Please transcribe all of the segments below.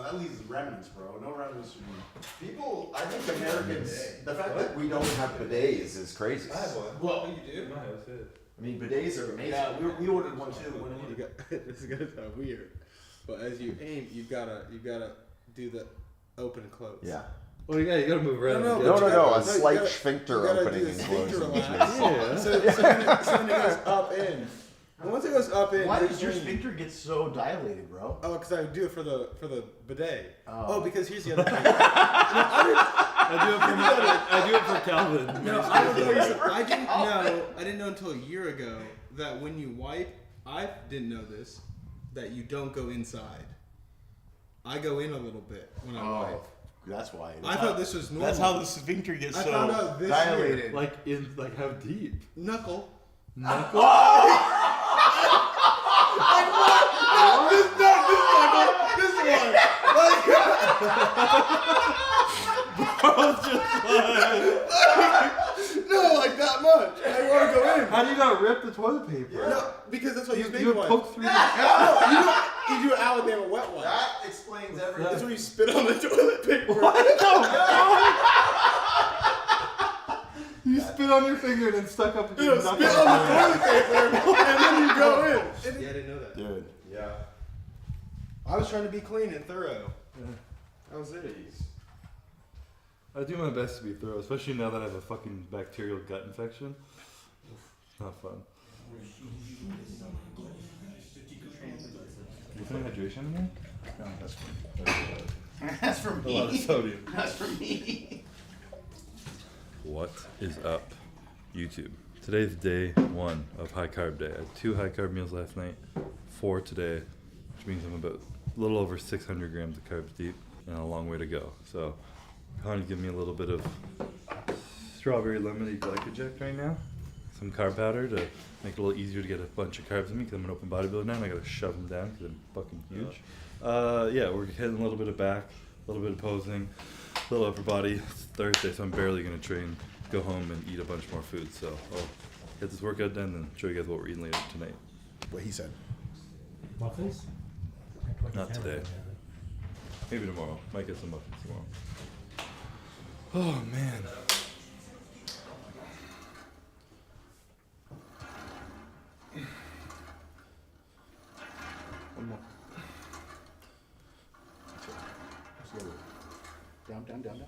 that leaves remnants, bro. No remnants for me. People, I think Americans, the fact that we don't have bidets is crazy. I have one. Well, you do? In my house, yeah. I mean, bidets are amazing. Yeah, we ordered one too. This is gonna sound weird, but as you aim, you gotta do the open and close. Yeah. Well, yeah, you gotta move around. No. A you slight gotta- sphincter you gotta opening do the and sphincter closing. relax. Yeah. So when it goes up in, and once it goes up in, Why you're does your clean. sphincter get so dilated, bro? Oh, because I do it for the bidet. Oh. Because here's the other thing. I do it for Calvin. No, I don't know. I didn't know. I didn't know until a year ago that when you wipe, I didn't know this, that you don't go inside. I go in a little bit when I wipe. That's why. I thought this was normal. That's how the sphincter gets I so found out this dilated. Like how deep? Knuckle. Knuckle? This one. No, like that much. I want to go in. How do you not rip the toilet paper? No, because that's what you You wipe. poke through the... You do Alabama wet wipe. That explains everything. That's where you spit on the toilet paper. You spit on your finger and then stuck up You your spit on the toilet paper and then you go in. Yeah, I didn't know that. Dude. Yeah. I was trying to be clean and thorough. Yeah. How was it? I do my best to be thorough, especially now that I have a fucking bacterial gut infection. It's not fun. You putting hydration in there? No, that's for That's for A lot of me. sodium. That's for me. What is up, YouTube? Today's day 1 of high carb day. I had 2 high carb meals last night, 4 today, which means I'm about a little over 600 grams of carbs deep and a long way to go. So, Connie's giving me a little bit of strawberry lemonade glycogen right now. Some carb powder to make it a little easier to get a bunch of carbs in me because I'm an open bodybuilder now and I gotta shove them down because I'm fucking huge. Yeah, we're hitting a little bit of back, a little bit of posing, a little upper body. It's Thursday, so I'm barely gonna train, go home and eat a bunch more food. So I'll get this workout done and show you guys what we're eating later tonight. What he said. Muffins? Not today. Maybe tomorrow. Might get some muffins tomorrow. Oh man. One more. Let's go. Down.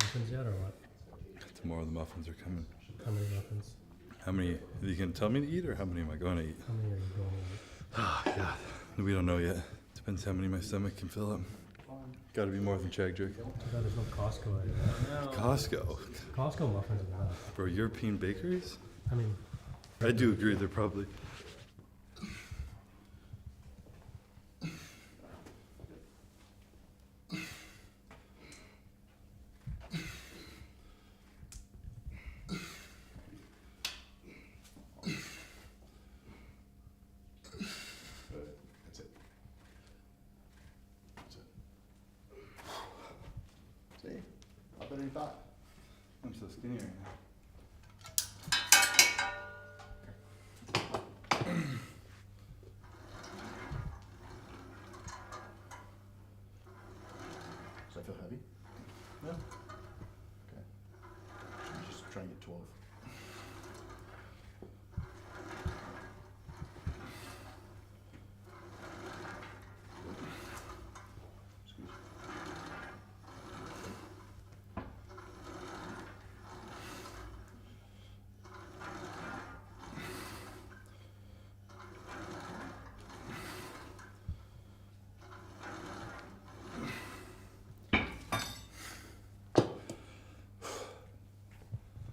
Muffins yet or what? Tomorrow the muffins are coming. How many muffins? How many are you gonna tell me to eat or how many am I gonna eat? How many are you going to eat? Oh god. We don't know yet. Depends how many my stomach can fill up. Gotta be more than Chag jerk. Too bad there's no Costco anymore. Costco. Costco muffins are the best. Bro, European bakeries? I mean, I do agree, they're probably. That's it. See? How better than you thought. I'm so skinny right now. Does that feel heavy? No. Okay. I'm just trying to get 12. Squeeze.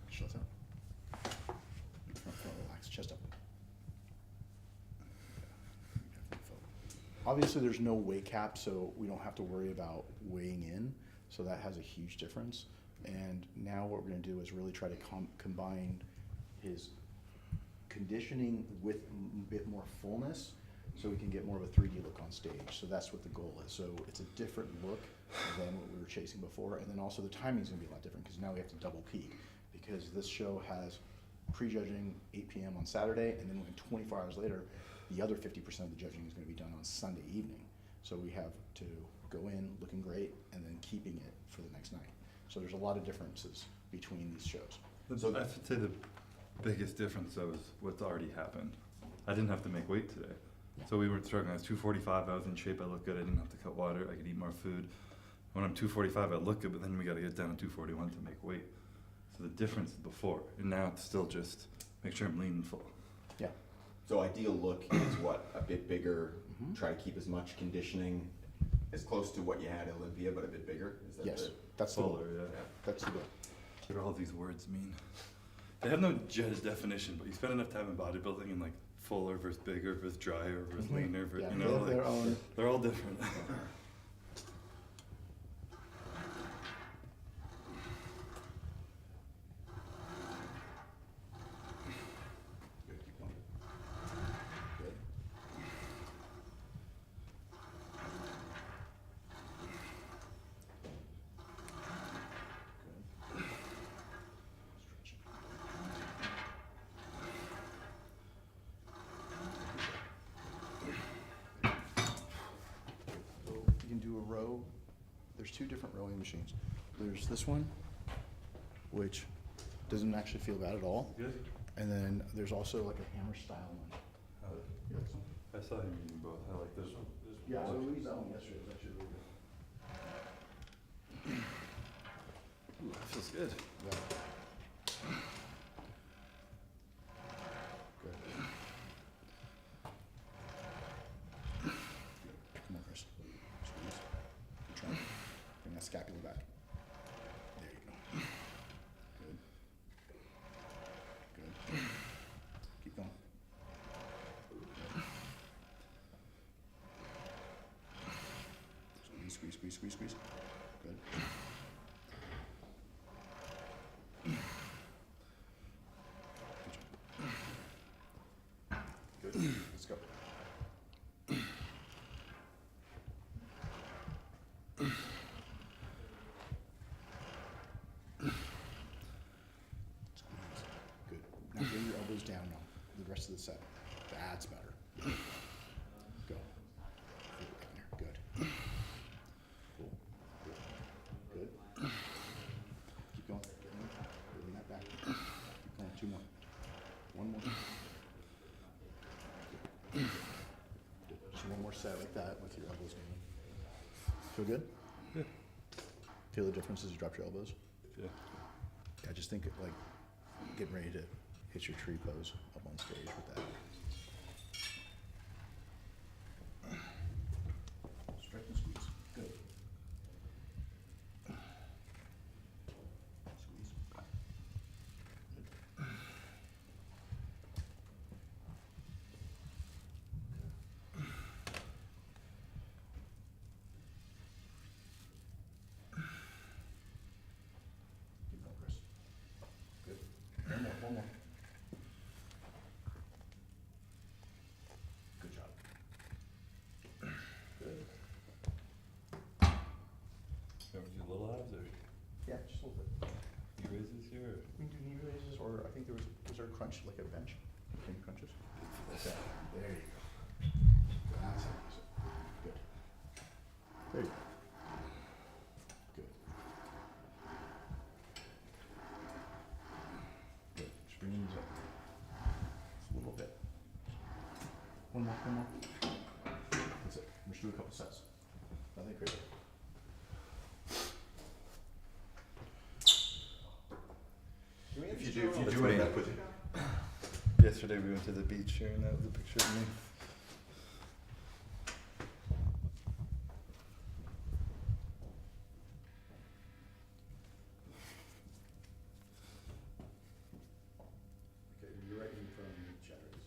Shut up. Front, relax, chest up. Obviously, there's no weight cap, so we don't have to worry about weighing in. So that has a huge difference. And now what we're going to do is really try to combine his conditioning with a bit more fullness so we can get more of a 3D look on stage. So that's what the goal is. So it's a different look than what we were chasing before, and then also the timing's gonna be a lot different because now we have to double peak because this show has prejudging 8 p.m. on Saturday, and then when 24 hours later, the other 50% of the judging is going to be done on Sunday evening. So we have to go in looking great and then keeping it for the next night. So there's a lot of differences between these shows. So I should say the biggest difference though is what's already happened. I didn't have to make weight today. So we were struggling. I was 245, I was in shape, I looked good, I didn't have to cut water, I could eat more food. When I'm 245, I look good, but then we gotta get down to 241 to make weight. So the difference is before, and now it's still just make sure I'm lean and full. Yeah. So ideal look is what, a bit bigger, Mhm. try to keep as much conditioning as close to what you had at Olympia, but a bit bigger? Is that Yes, that's the goal. Fuller, yeah. That's the goal. What do all these words mean? They have no definition, but you spend enough time in bodybuilding and like fuller versus bigger versus drier versus Mhm. leaner, Yeah, you they know, have their own. like, they're all different. Good, keep going. Good. Good. Stretch. So you can do a row. There's two different rowing machines. There's this one, which doesn't actually feel bad at all. Good. And then there's also like a hammer style one. Yeah, this one. I saw him using both. I like this one. Yeah, so we used that one yesterday. It was actually really good. Ooh, that feels good. Yeah. Good. Come on, Chris. Squeeze. Good try. Bring that scapula back. There you go. Good. Good. Keep going. Good. Squeeze, squeeze, squeeze, squeeze, squeeze. Good. Good. Let's go. Squeeze. Good. Now bring your elbows down now. The rest of the set. That's better. Go. Flip it down there. Good. Cool. Good. Keep going. Bring that back. Keep going. Two more. One more. Good. Just one more set like that with your elbows down. Feel good? Yeah. Feel the difference as you drop your elbows? Yeah. I just think like getting ready to hit your tree pose up on stage with that. Stretch and squeeze. Good. Squeeze. Good. Keep going, Chris. Good. One more, one more. Good job. Good. You want to do little abs or Yeah, just a little bit. knee raises here? Or? We can do knee raises, or I think was there a crunch, like a bench? Can you crunches? Yeah, there you go. That's how you use it. Good. There you go. Good. Good. Just bring your knees up. Just a little bit. One more, one more. That's it. We're just doing a couple sets. Nothing crazy. If you do end up with Yesterday we went to the beach here and that was a picture of me. Okay, you're right in front of me, Cheddar.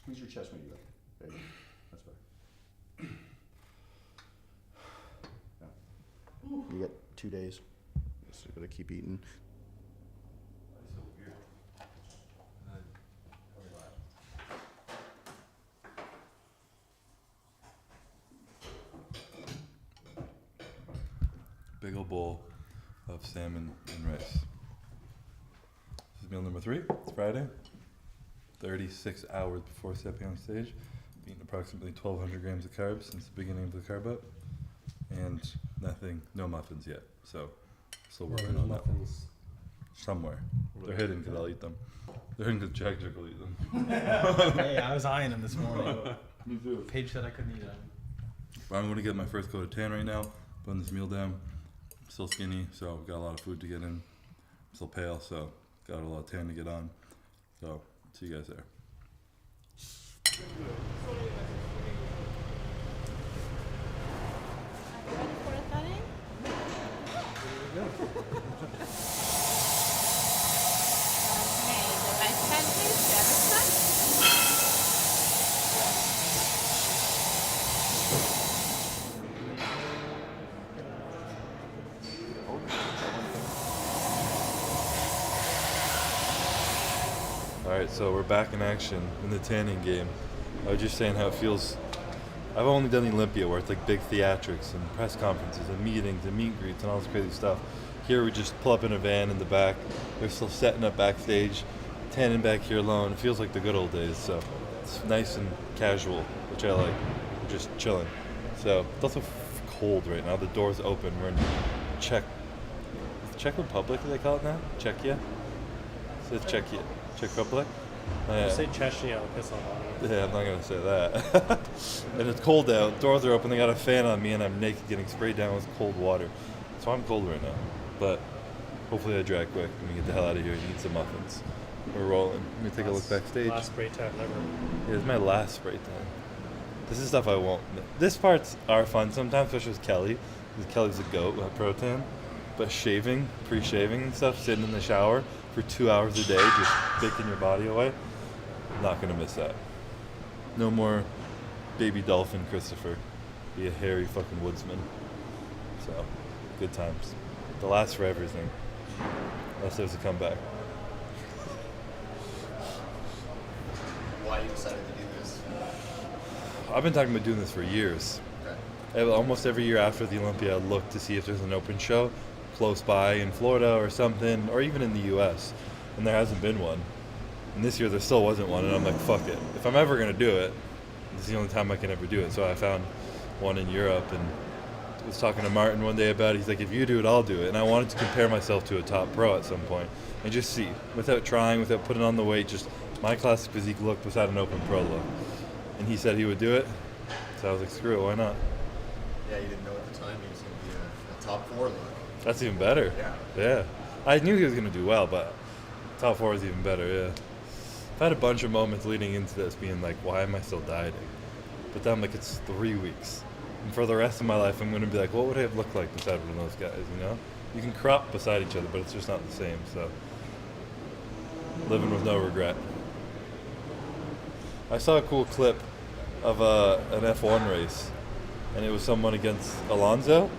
Squeeze your chest when you do that. There you go. That's better. Yeah. You got 2 days. Just gotta keep eating. Big old bowl of salmon and rice. This is meal number 3. It's Friday. 36 hours before stepping on stage. Eaten approximately 1,200 grams of carbs since the beginning of the carb up. And no muffins yet. So, still Yeah, working there's on that. muffins. Somewhere. They're hidden because I'll eat them. They're hidden because Jack will eat them. Hey, I was eyeing them this morning. Me too. Paige said I couldn't eat them. I'm going to get my first coat of tan right now. Putting this meal down. I'm still skinny, so I've got a lot of food to get in. I'm still pale, so got a lot of tan to get on. So, see you guys there. Ready for a cutting? Okay, the right side please, the other side. Alright, so we're back in action in the tanning game. I was just saying how it feels. I've only done the Olympia where it's like big theatrics and press conferences and meetings and meet and greets and all this crazy stuff. Here we just pull up in a van in the back. They're still setting up backstage, tanning back here alone. It feels like the good old days, so it's nice and casual, which I like. We're just chilling. So it's also cold right now. The door's open. We're in Czech Republic, do they call it now? Czechia? It says Czechia. Czech Republic? Yeah. Say Chechnya, I'll piss off on you. Yeah, I'm not gonna say that. And it's cold out. Doors are open. They got a fan on me, and I'm naked, getting sprayed down with cold water. So I'm cold right now. But hopefully I dry quick and we get the hell out of here and eat some muffins. We're rolling. Let me take a look backstage. Last spray tan ever. Yeah, it's my last spray tan. This is stuff I won't. This parts are fun sometimes, especially with Kelly. Because Kelly's a goat with pro tan. But shaving, pre-shaving and stuff, sitting in the shower for 2 hours a day, just baking your body away. Not gonna miss that. No more baby dolphin Christopher. Be a hairy fucking woodsman. So, good times. The last for everything. Unless there's a comeback. Why you decided to do this? I've been talking about doing this for years. Almost every year after the Olympia, I look to see if there's an open show close by in Florida or something, or even in the U.S. And there hasn't been one. And this year there still wasn't one, and I'm like, fuck it. If I'm ever gonna do it, this is the only time I can ever do it. So I found one in Europe, and I was talking to Martin one day about it. He's like, if you do it, I'll do it. And I wanted to compare myself to a top pro at some point and just see, without trying, without putting on the weight, just my classic physique look beside an open pro look. And he said he would do it, so I was like, screw it, why not? Yeah, you didn't know at the time he was going to be a top 4 look. That's even better. Yeah. I knew he was going to do well, but top 4 is even better, yeah. I've had a bunch of moments leading into this being like, why am I still dieting? But then I'm like, it's 3 weeks. And for the rest of my life, I'm going to be like, what would I have looked like beside one of those guys, you know? You can crop beside each other, but it's just not the same, so. Living with no regret. I saw a cool clip of an F1 race, and it was someone against Alonso,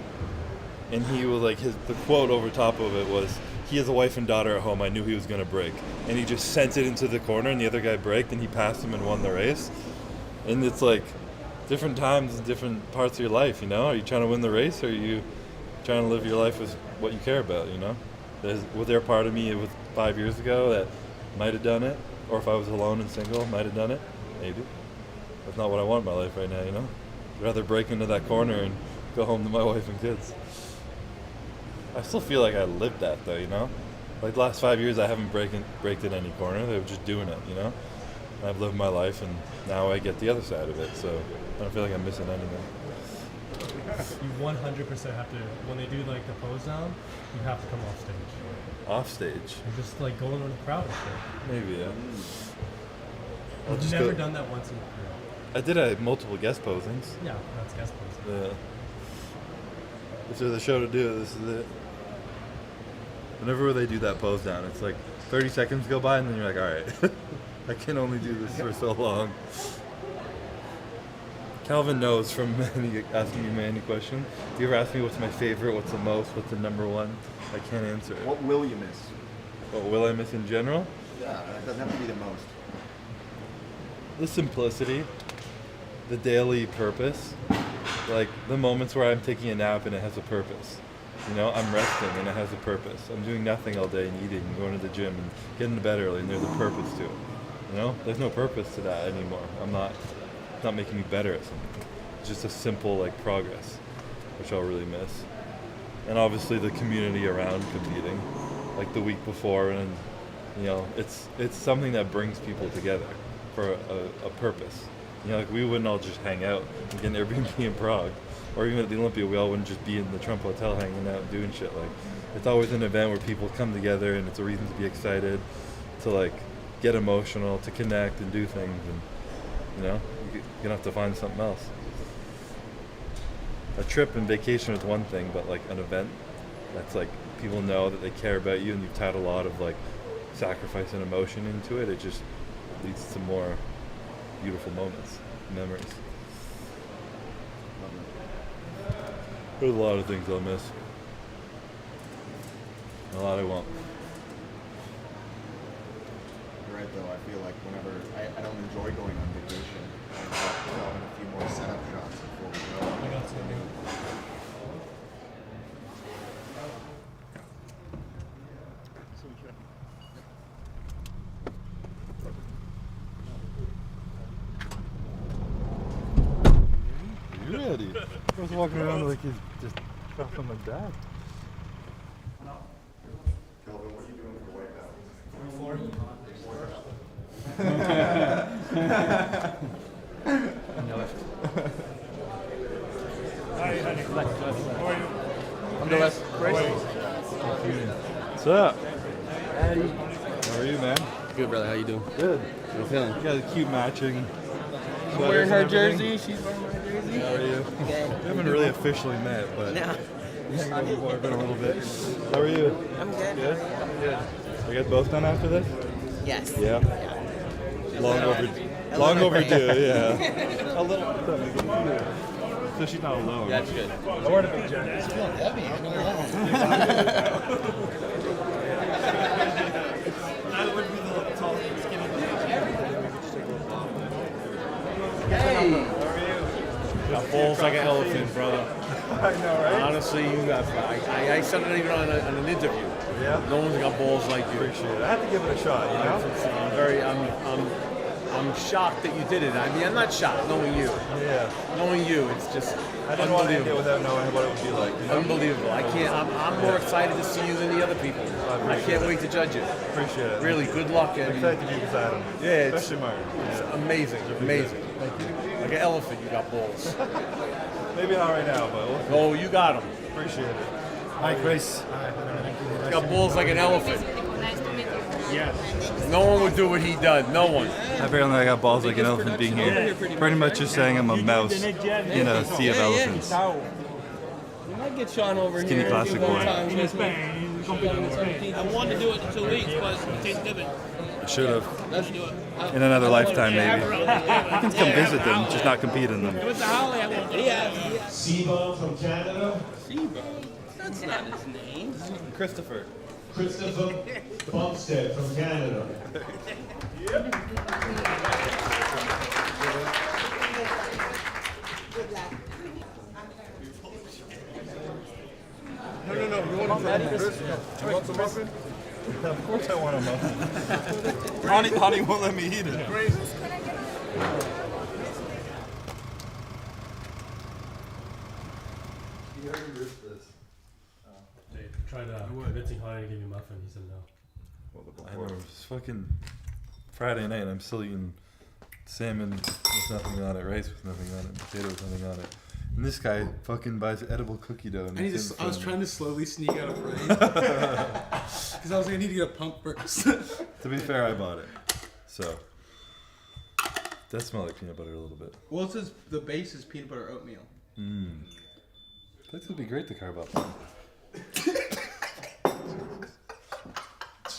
and he was like, the quote over top of it was, he has a wife and daughter at home, I knew he was going to break. And he just sent it into the corner, and the other guy braked, and he passed him and won the race. And it's like, different times and different parts of your life, you know? Are you trying to win the race, or are you trying to live your life with what you care about, you know? Was there a part of me with 5 years ago that might have done it? Or if I was alone and single, might have done it? Maybe. That's not what I want in my life right now, you know? I'd rather break into that corner and go home to my wife and kids. I still feel like I lived that though, you know? Like the last 5 years I haven't braked in any corner, they were just doing it, you know? And I've lived my life and now I get the other side of it, so I don't feel like I'm missing anything. You 100% have to, when they do like the pose down, you have to come off stage. Off stage? And just like go in with the crowd and shit. Maybe, yeah. I'll I've just never go- done that once in my career. I did multiple guest posings. Yeah, that's guest posing. Yeah. If there's a show to do, this is it. Whenever they do that pose down, it's like 30 seconds go by and then you're like, alright. I can only do this for so long. Calvin knows from asking me many questions. If you ever ask me what's my favorite, what's the most, what's the number one, I can't answer it. What will you miss? What will I miss in general? Yeah, it doesn't have to be the most. The simplicity, the daily purpose, like the moments where I'm taking a nap and it has a purpose. You know, I'm resting and it has a purpose. I'm doing nothing all day and eating and going to the gym and getting to bed early and there's a purpose to it. You know, there's no purpose to that anymore. It's not making me better at something. It's just a simple like progress, which I'll really miss. And obviously the community around competing, like the week before, and you know, it's something that brings people together for a purpose. You know, like we wouldn't all just hang out and get an Airbnb in Prague, or even at the Olympia, we all wouldn't just be in the Trump Hotel hanging out and doing shit. Like, it's always an event where people come together and it's a reason to be excited, to like get emotional, to connect and do things, and you know, you're gonna have to find something else. A trip and vacation is one thing, but like an event that's like people know that they care about you and you've tied a lot of like sacrifice and emotion into it, it just leads to more beautiful moments, memories. There's a lot of things I'll miss. A lot I won't. You're right though, I feel like whenever I don't enjoy going on vacation, I end up having a few more setup shots before we go. I got something. You ready? I was walking around like he's just dropping my dad. Kelvin, what are you doing for white belt? Hi, honey. How are you? I'm the left. What's up? How are you, man? Good, brother. How you doing? Good. How you feeling? You got a cute matching. I'm wearing her jersey. She's wearing my jersey. How are you? We haven't really officially met, but we've been a little bit. How are you? I'm good. Good? Good. Are you guys both done after this? Yes. Yeah. Long overdue. Long overdue, yeah. A little. So she's not alone. That's good. I wear a big jacket. Got balls like an elephant, brother. I know, right? Honestly, you got. I said it even on an interview. Yeah. No one's got balls like you. Appreciate it. I have to give it a shot, you know? I'm shocked that you did it. I mean, I'm not shocked knowing you. Yeah. Knowing you, it's just I didn't want to end it unbelievable. without knowing what it would be like. You know? Unbelievable. I can't. I'm more excited to see you than the other people. I can't wait to judge you. Appreciate it. Really, good luck. I'm And excited to be beside him. yeah, it's Especially Mark. Yeah. amazing. Amazing. Like an elephant, you got balls. Maybe not right now, but we'll see. Oh, you got them. Appreciate it. Hi, Chris. You got balls like an elephant. Nice to meet you. Yes. No one would do what he done. No one. Apparently I got balls like an elephant being here. Pretty much just saying I'm a mouse in a sea of elephants. You might get Sean over Skinny here. classic boy. In Spain. He's competing in Spain. I wanted to do it in 2 weeks, but it tastes different. I should have. Let's do it. In another lifetime, maybe. I can come visit them, just not compete in them. With the Holly, I won't. Yeah. Seba from Canada. That's not his name. Christopher. Christopher Bumstead from Canada. No. You want some muffin? Of course I want a muffin. Honey won't let me eat it. Tried convincing Hunny to give me a muffin. He said no. I know, it's fucking Friday night and I'm still eating salmon with nothing on it, rice with nothing on it, potato with nothing on it. And this guy fucking buys edible cookie dough. And I was trying to slowly sneak out a brain. Because I was going to need to get a pump first. To be fair, I bought it. So, it does smell like peanut butter a little bit. Well, it says the base is peanut butter oatmeal. This would be great to carve up.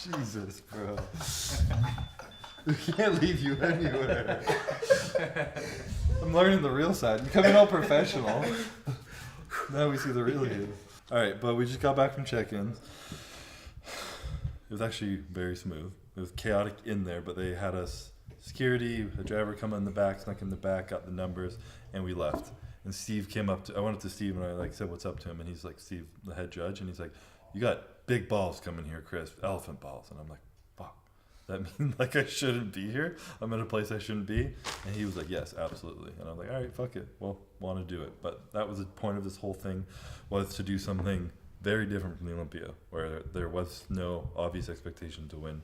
Jesus, bro. We can't leave you anywhere. I'm learning the real side. You're coming all professional. Now we see the real you. All right, but we just got back from check-ins. It was actually very smooth. It was chaotic in there, but they had us security, a driver come in the back, snuck in the back, got the numbers, and we left. And Steve came up to, I went up to Steve and I like said what's up to him, and he's like, Steve, the head judge, and he's like, you got big balls coming here, Chris, elephant balls. And I'm like, fuck, that mean like I shouldn't be here? I'm in a place I shouldn't be? And he was like, yes, absolutely. And I was like, all right, fuck it, well, want to do it. But that was the point of this whole thing, was to do something very different from the Olympia, where there was no obvious expectation to win.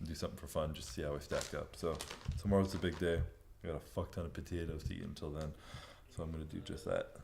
Do something for fun, just see how I stack up. So tomorrow's a big day. I got a fuck ton of potatoes to eat until then, so I'm gonna do just that.